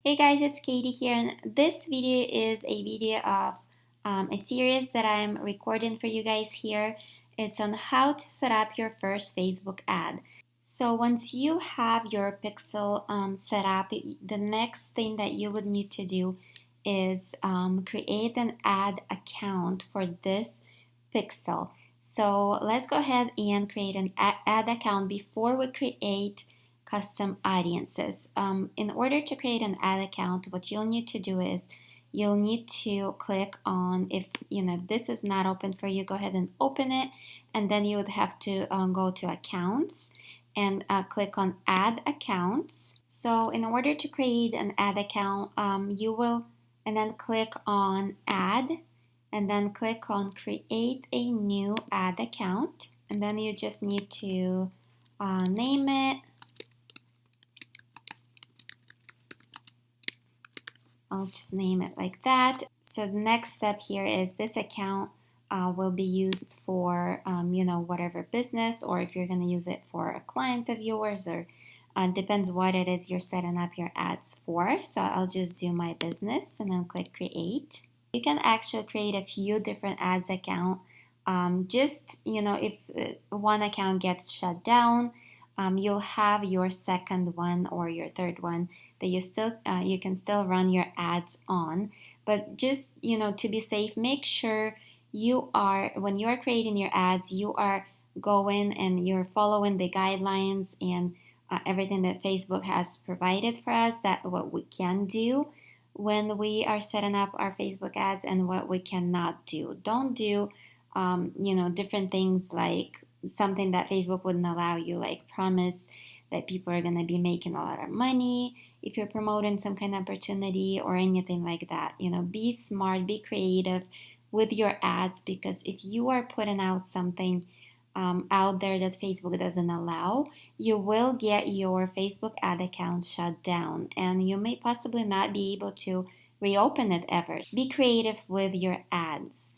Hey guys, it's Katie here, and this video is a video of a series that I'm recording for you guys here. It's on how to set up your first Facebook ad. So once you have your pixel set up, the next thing that you would need to do is create an ad account for this pixel. So let's go ahead and create an ad account before we create custom audiences. In order to create an ad account, what you'll need to do is you'll need to click on, if this is not open for you, go ahead and open it, and then you would have to go to accounts and click on add accounts. So in order to create an ad account, you will and then click on add and then click on create a new ad account, and then you just need to name it. I'll just name it like that. So the next step here is this account will be used for whatever business, or if you're going to use it for a client of yours, or depends what it is you're setting up your ads for. So I'll just do my business and then click create. You can actually create a few different ads account. If one account gets shut down, you'll have your second one or your third one that you can still run your ads on. But just to be safe, make sure when you are creating your ads, you are going and you're following the guidelines and everything that Facebook has provided for us, that what we can do when we are setting up our Facebook ads and what we cannot do. Don't do different things, like something that Facebook wouldn't allow you, like promise that people are going to be making a lot of money if you're promoting some kind of opportunity or anything like that. Be smart, be creative with your ads, because if you are putting out something out there that Facebook doesn't allow, you will get your Facebook ad account shut down and you may possibly not be able to reopen it ever. Be creative with your ads.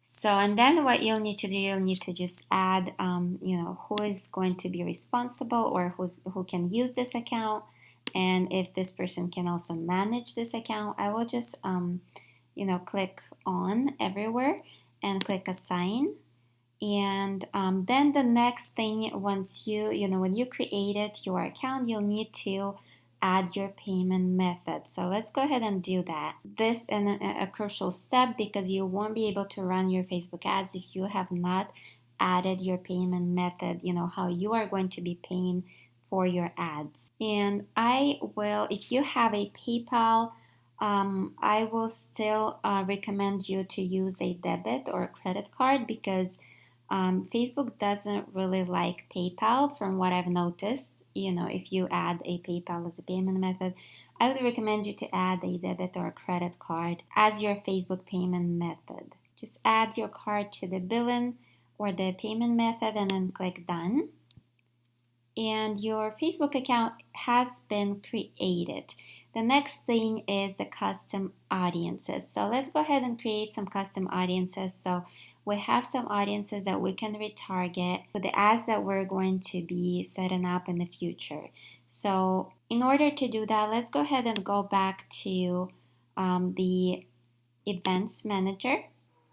So, and then what you'll need to do, you'll need to just add, who is going to be responsible, or who can use this account, and if this person can also manage this account. I will just, click on everywhere and click assign. And then the next thing, once when you created your account, you'll need to add your payment method. So let's go ahead and do that. This is a crucial step, because you won't be able to run your Facebook ads if you have not added your payment method, how you are going to be paying for your ads. And if you have a PayPal, I will still recommend you to use a debit or a credit card, because Facebook doesn't really like PayPal from what I've noticed. If you add a PayPal as a payment method, I would recommend you to add a debit or a credit card as your Facebook payment method. Just add your card to the billing or the payment method and then click done. And your Facebook account has been created. The next thing is the custom audiences. So let's go ahead and create some custom audiences. So we have some audiences that we can retarget with the ads that we're going to be setting up in the future. So in order to do that, let's go ahead and go back to the events manager.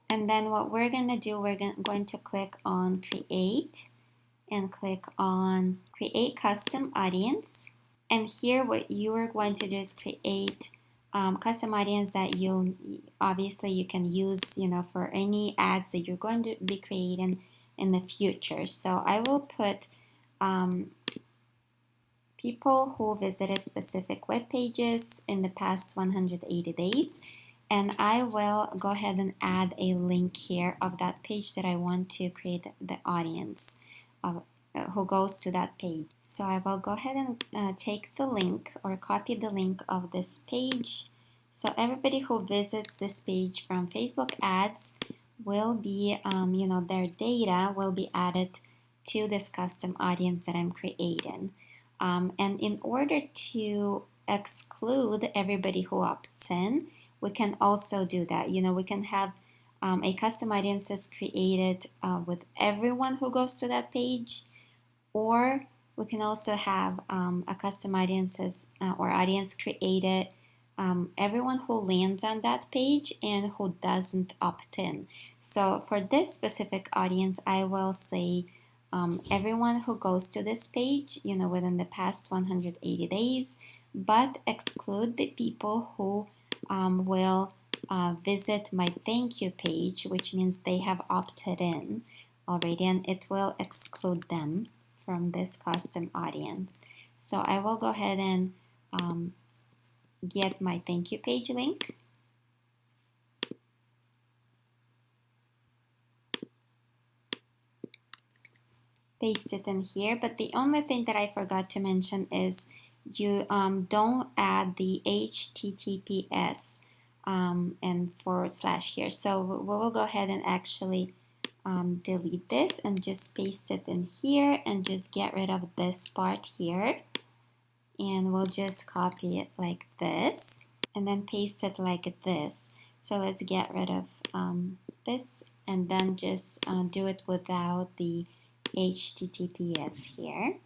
And then what we're going to do, we're going to click on create and click on create custom audience. And here what you are going to do is create custom audience that you can use for any ads that you're going to be creating in the future. So I will put people who visited specific web pages in the past 180 days, and I will go ahead and add a link here of that page that I want to create the audience of who goes to that page. So I will go ahead and take the link or copy the link of this page. So everybody who visits this page from Facebook ads will be, their data will be added to this custom audience that I'm creating. And in order to exclude everybody who opts in, we can also do that. We can have a custom audience is created with everyone who goes to that page, or we can also have a custom audiences or audience created everyone who lands on that page and who doesn't opt in. So for this specific audience, I will say everyone who goes to this page, within the past 180 days, but exclude the people who will visit my thank you page, which means they have opted in already, and it will exclude them from this custom audience. So I will go ahead and get my thank you page link. Paste it in here, but the only thing that I forgot to mention is you don't add the HTTPS and / here. So we will go ahead and actually delete this and just paste it in here and just get rid of this part here. And we'll just copy it like this and then paste it like this. So let's get rid of this and then just do it without the HTTPS here.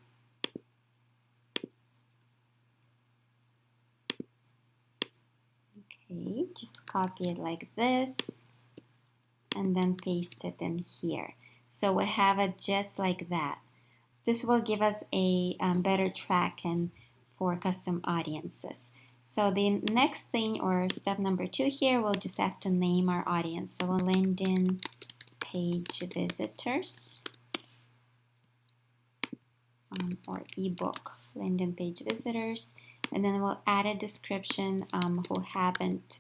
Okay, just copy it like this and then paste it in here. So we have it just like that. This will give us a better tracking for custom audiences. So the next thing, or step number 2 here, we'll just have to name our audience. So we'll landing page visitors or ebook landing page visitors, and then we'll add a description who haven't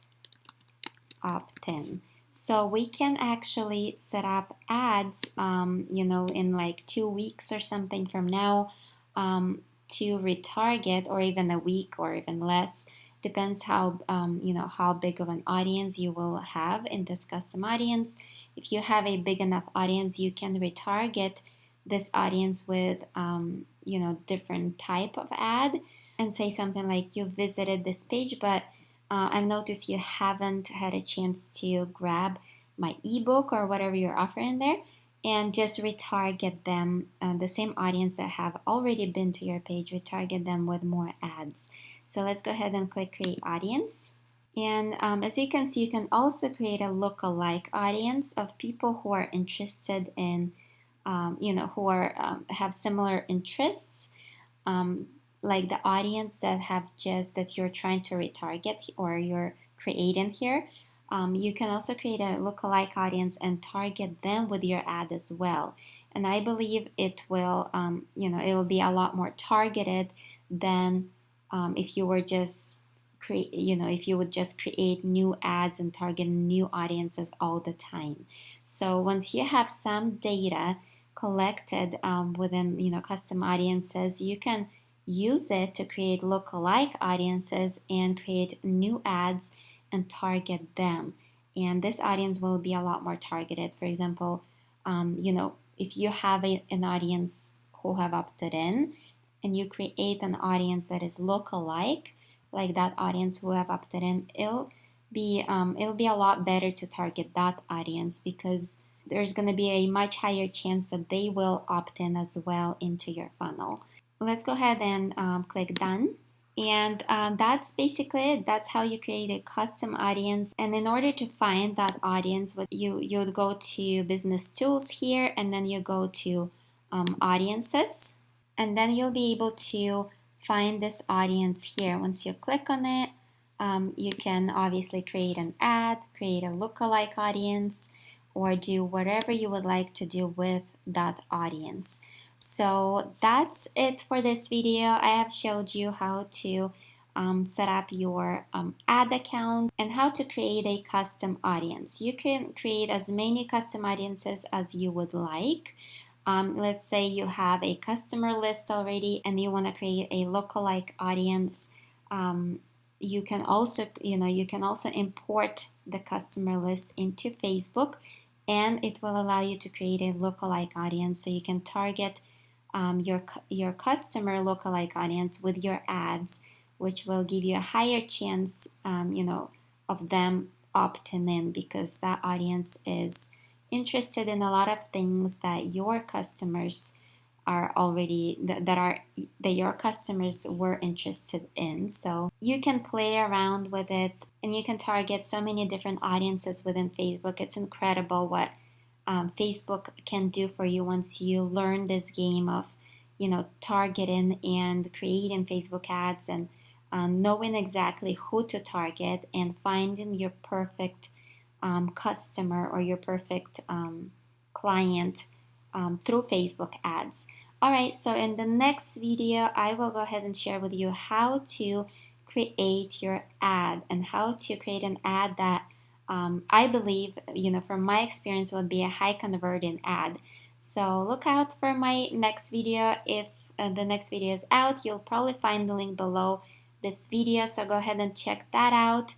opted in. So we can actually set up ads, in like 2 weeks or something from now to retarget, or even a week or even less. Depends how how big of an audience you will have in this custom audience. If you have a big enough audience, you can retarget this audience with different type of ad and say something like, you visited this page, but I've noticed you haven't had a chance to grab my ebook or whatever you're offering there, and just retarget them, the same audience that have already been to your page, retarget them with more ads. So let's go ahead and click create audience. And as you can see, you can also create a lookalike audience of people who are interested in, who are have similar interests. Like the audience that you're trying to retarget or you're creating here. You can also create a lookalike audience and target them with your ad as well. And I believe it will, it will be a lot more targeted than if you were just if you would just create new ads and target new audiences all the time. So once you have some data collected within custom audiences, you can use it to create lookalike audiences and create new ads and target them. And this audience will be a lot more targeted. For example, if you have an audience who have opted in and you create an audience that is lookalike, like that audience who have opted in, it'll be a lot better to target that audience because there's going to be a much higher chance that they will opt in as well into your funnel. Let's go ahead and click done. And that's basically it. That's how you create a custom audience. And in order to find that audience, you would go to business tools here, and then you go to audiences, and then you'll be able to find this audience here. Once you click on it, you can obviously create an ad, create a lookalike audience, or do whatever you would like to do with that audience. So that's it for this video. I have showed you how to set up your ad account and how to create a custom audience. You can create as many custom audiences as you would like. Let's say you have a customer list already and you want to create a lookalike audience. You can also import the customer list into Facebook, and it will allow you to create a lookalike audience, so you can target your customer lookalike audience with your ads, which will give you a higher chance, of them opting in, because that audience is interested in a lot of things that your customers are already that your customers were interested in. So you can play around with it and you can target so many different audiences within Facebook. It's incredible what Facebook can do for you once you learn this game of, targeting and creating Facebook ads and knowing exactly who to target and finding your perfect customer or your perfect client through Facebook ads. All right, so in the next video, I will go ahead and share with you how to create your ad and how to create an ad that I believe, from my experience, would be a high converting ad. So look out for my next video. If the next video is out, you'll probably find the link below this video. So go ahead and check that out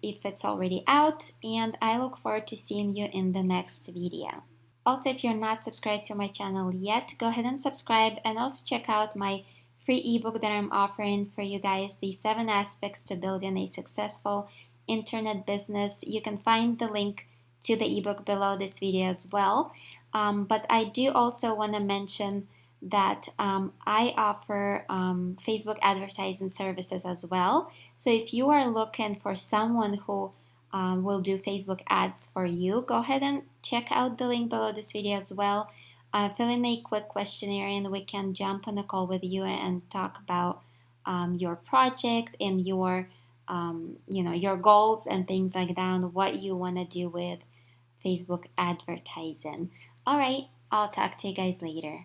if it's already out. And I look forward to seeing you in the next video. Also, if you're not subscribed to my channel yet, go ahead and subscribe and also check out my free ebook that I'm offering for you guys, the 7 aspects to building a successful internet business. You can find the link to the ebook below this video as well. But I do also want to mention that I offer Facebook advertising services as well. So if you are looking for someone who will do Facebook ads for you, go ahead and check out the link below this video as well. Fill in a quick questionnaire and we can jump on a call with you and talk about your project and your your goals and things like that, and what you want to do with Facebook advertising. All right, I'll talk to you guys later.